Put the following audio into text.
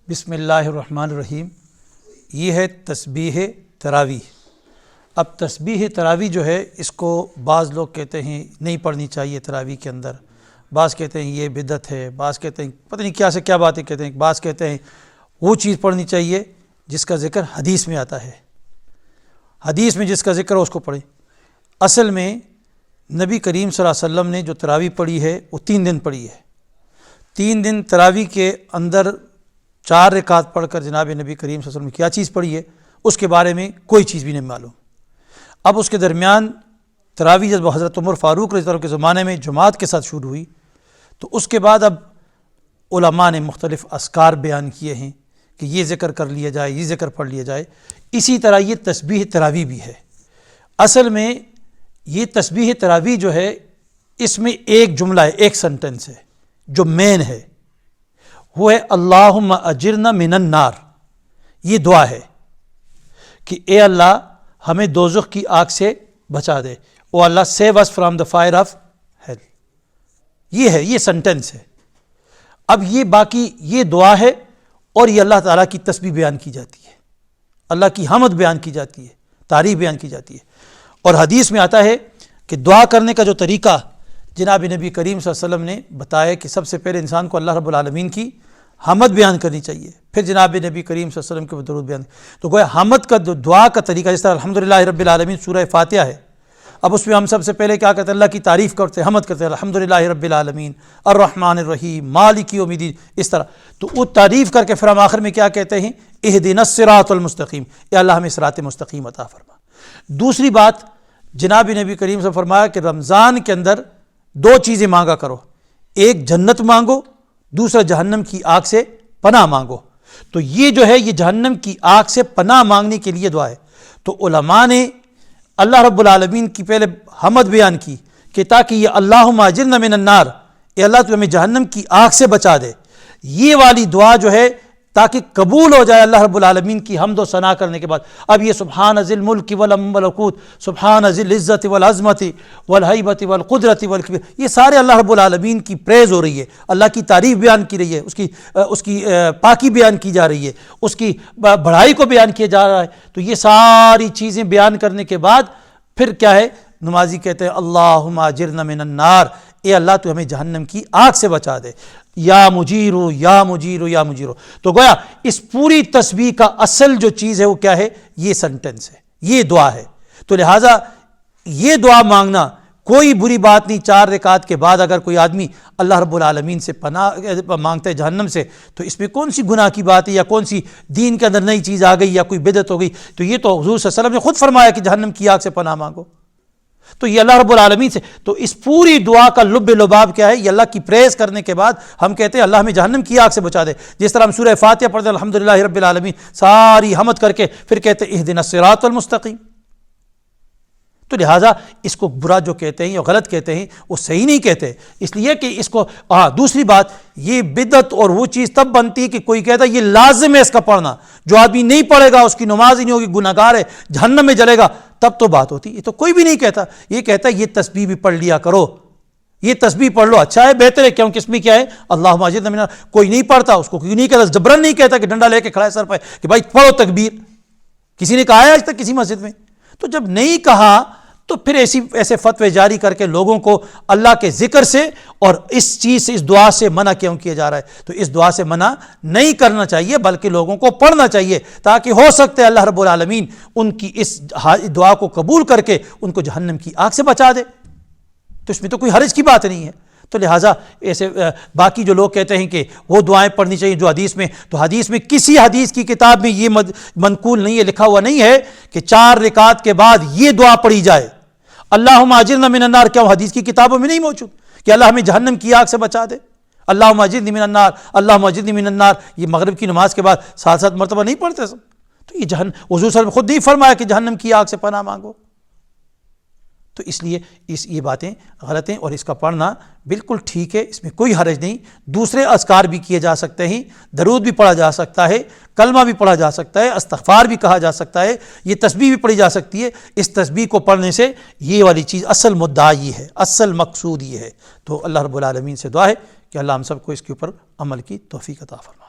بسم اللہ الرحمن الرحیم۔ یہ ہے تسبیح تراویح۔ اب تسبیح تراویح جو ہے اس کو بعض لوگ کہتے ہیں نہیں پڑھنی چاہیے تراویح کے اندر، بعض کہتے ہیں یہ بدعت ہے، بعض کہتے ہیں پتہ نہیں کیا سے کیا باتیں کہتے ہیں، بعض کہتے ہیں وہ چیز پڑھنی چاہیے جس کا ذکر حدیث میں آتا ہے، حدیث میں جس کا ذکر ہے اس کو پڑھیں۔ اصل میں نبی کریم صلی اللہ علیہ وسلم نے جو تراویح پڑھی ہے وہ 3 دن پڑھی ہے۔ 3 دن تراویح کے اندر 4 رکعت پڑھ کر جناب نبی کریم صلی اللہ علیہ وسلم نے کیا چیز پڑھی ہے اس کے بارے میں کوئی چیز بھی نہیں معلوم۔ اب اس کے درمیان تراویح جب حضرت عمر فاروق رضی اللہ عنہ کے زمانے میں جماعت کے ساتھ شروع ہوئی تو اس کے بعد اب علماء نے مختلف اذکار بیان کیے ہیں کہ یہ ذکر کر لیا جائے، یہ ذکر پڑھ لیا جائے۔ اسی طرح یہ تسبیح تراویح بھی ہے۔ اصل میں یہ تسبیح تراویح جو ہے اس میں ایک جملہ ہے، ایک سنٹنس ہے جو مین ہے، وہ ہے اللہم اجرنا من النار۔ یہ دعا ہے کہ اے اللہ ہمیں دوزخ کی آگ سے بچا دے، oh Allah save us from the fire of hell. یہ ہے، یہ سنٹنس ہے۔ اب یہ باقی یہ دعا ہے اور یہ اللہ تعالیٰ کی تسبیح بیان کی جاتی ہے، اللہ کی حمد بیان کی جاتی ہے، تعریف بیان کی جاتی ہے۔ اور حدیث میں آتا ہے کہ دعا کرنے کا جو طریقہ جناب نبی کریم صلی اللہ علیہ وسلم نے بتایا کہ سب سے پہلے انسان کو اللہ رب العالمین کی حمد بیان کرنی چاہیے، پھر جناب نبی کریم صلی اللہ علیہ وسلم کے درود بیان۔ تو گویا حمد کا دعا کا طریقہ جس طرح الحمدللہ رب العالمین سورہ فاتحہ ہے، اب اس میں ہم سب سے پہلے کیا کرتے ہیں؟ اللہ کی تعریف کرتے ہیں، حمد کرتے ہیں، الحمدللہ رب العالمین الرحمن الرحیم مالک یوم الدین، اس طرح۔ تو وہ تعریف کر کے پھر ہم آخر میں کیا کہتے ہیں؟ اہدنا الصراط المستقیم، اے اللہ ہمیں صراط مستقیم عطا فرما۔ دوسری بات جناب نبی کریم سے فرمایا کہ رمضان کے اندر 2 چیزیں مانگا کرو، ایک جنت مانگو، دوسرا جہنم کی آگ سے پناہ مانگو۔ تو یہ جو ہے یہ جہنم کی آگ سے پناہ مانگنے کے لیے دعا ہے۔ تو علماء نے اللہ رب العالمین کی پہلے حمد بیان کی کہ تاکہ یہ اللہم اجرنا من النار، اے اللہ تو ہمیں جہنم کی آگ سے بچا دے، یہ والی دعا جو ہے تاکہ قبول ہو جائے اللہ رب العالمین کی حمد و ثنا کرنے کے بعد۔ اب یہ سبحان ذی الملک والملکوت، سبحان ذی العزت والعظمت والہیبت والقدرت والکبریاء، یہ سارے اللہ رب العالمین کی پریز ہو رہی ہے، اللہ کی تعریف بیان کی رہی ہے، اس کی پاکی بیان کی جا رہی ہے، اس کی بڑائی کو بیان کیا جا رہا ہے۔ تو یہ ساری چیزیں بیان کرنے کے بعد پھر کیا ہے؟ نمازی کہتے ہیں اللہم اجرنا من النار، اے اللہ تو ہمیں جہنم کی آگ سے بچا دے، یا مجیرو یا مجیرو یا مجیرو۔ تو گویا اس پوری تسبیح کا اصل جو چیز ہے وہ کیا ہے؟ یہ سنٹنس ہے، یہ دعا ہے۔ تو لہٰذا یہ دعا مانگنا کوئی بری بات نہیں۔ 4 رکعت کے بعد اگر کوئی آدمی اللہ رب العالمین سے پناہ مانگتا ہے جہنم سے، تو اس میں کون سی گناہ کی بات ہے یا کون سی دین کے اندر نئی چیز آ گئی یا کوئی بدعت ہو گئی؟ تو یہ تو حضور صلی اللہ علیہ وسلم نے خود فرمایا کہ جہنم کی آگ سے پناہ مانگو، تو یہ اللہ رب العالمین سے۔ تو اس پوری دعا کا لب لباب کیا ہے؟ یہ اللہ کی پریز کرنے کے بعد ہم کہتے ہیں اللہ ہمیں جہنم کی آگ سے بچا دے۔ جس طرح ہم سورہ فاتحہ پڑھتے ہیں الحمدللہ رب العالمین، ساری حمد کر کے پھر کہتے ہیں اہدنا الصراط المستقیم۔ تو لہٰذا اس کو برا جو کہتے ہیں یا غلط کہتے ہیں وہ صحیح نہیں کہتے، اس لیے کہ اس کو دوسری بات یہ بدعت اور وہ چیز تب بنتی ہے کہ کوئی کہتا ہے یہ لازم ہے اس کا پڑھنا، جو آدمی نہیں پڑھے گا اس کی نماز ہی نہیں ہوگی، گناہ گار ہے، جہنم میں جلے گا، تب تو بات ہوتی۔ یہ تو کوئی بھی نہیں کہتا، یہ کہتا ہے یہ تسبیح بھی پڑھ لیا کرو، یہ تسبیح پڑھ لو، اچھا ہے، بہتر ہے، کیونکہ اس میں کیا ہے؟ اللہم اجرنا من النار۔ کوئی نہیں پڑھتا اس کو کوئی نہیں کہتا، جبرن نہیں کہتا کہ ڈنڈا لے کے کھڑا ہے سر پہ کہ بھائی پڑھو تکبیر۔ کسی نے کہا ہے آج تک کسی مسجد میں؟ تو جب نہیں کہا تو پھر ایسے فتوے جاری کر کے لوگوں کو اللہ کے ذکر سے اور اس چیز سے، اس دعا سے منع کیوں کیا جا رہا ہے؟ تو اس دعا سے منع نہیں کرنا چاہیے بلکہ لوگوں کو پڑھنا چاہیے، تاکہ ہو سکتا ہے اللہ رب العالمین ان کی اس دعا کو قبول کر کے ان کو جہنم کی آگ سے بچا دے۔ تو اس میں تو کوئی حرج کی بات نہیں ہے۔ تو لہٰذا ایسے باقی جو لوگ کہتے ہیں کہ وہ دعائیں پڑھنی چاہیے جو حدیث میں، تو حدیث میں کسی حدیث کی کتاب میں یہ منقول نہیں ہے، لکھا ہوا نہیں ہے کہ 4 رکعت کے بعد یہ دعا پڑھی جائے اللہم اجرنا من النار۔ کیا وہ حدیث کی کتابوں میں نہیں موجود کہ اللہ ہمیں جہنم کی آگ سے بچا دے؟ اللہم اجرنی من النار، اللہم اجرنی من النار، یہ مغرب کی نماز کے بعد 7 مرتبہ نہیں پڑھتے سب؟ تو یہ حضور صلی اللہ علیہ وسلم خود نہیں فرمایا کہ جہنم کی آگ سے پناہ مانگو؟ تو اس لیے یہ باتیں غلط ہیں، اور اس کا پڑھنا بالکل ٹھیک ہے، اس میں کوئی حرج نہیں۔ دوسرے اذکار بھی کیے جا سکتے ہیں، درود بھی پڑھا جا سکتا ہے، کلمہ بھی پڑھا جا سکتا ہے، استغفار بھی کہا جا سکتا ہے، یہ تسبیح بھی پڑھی جا سکتی ہے۔ اس تسبیح کو پڑھنے سے یہ والی چیز اصل مدعا یہ ہے، اصل مقصود یہ ہے۔ تو اللہ رب العالمین سے دعا ہے کہ اللہ ہم سب کو اس کے اوپر عمل کی توفیق عطا فرمائے۔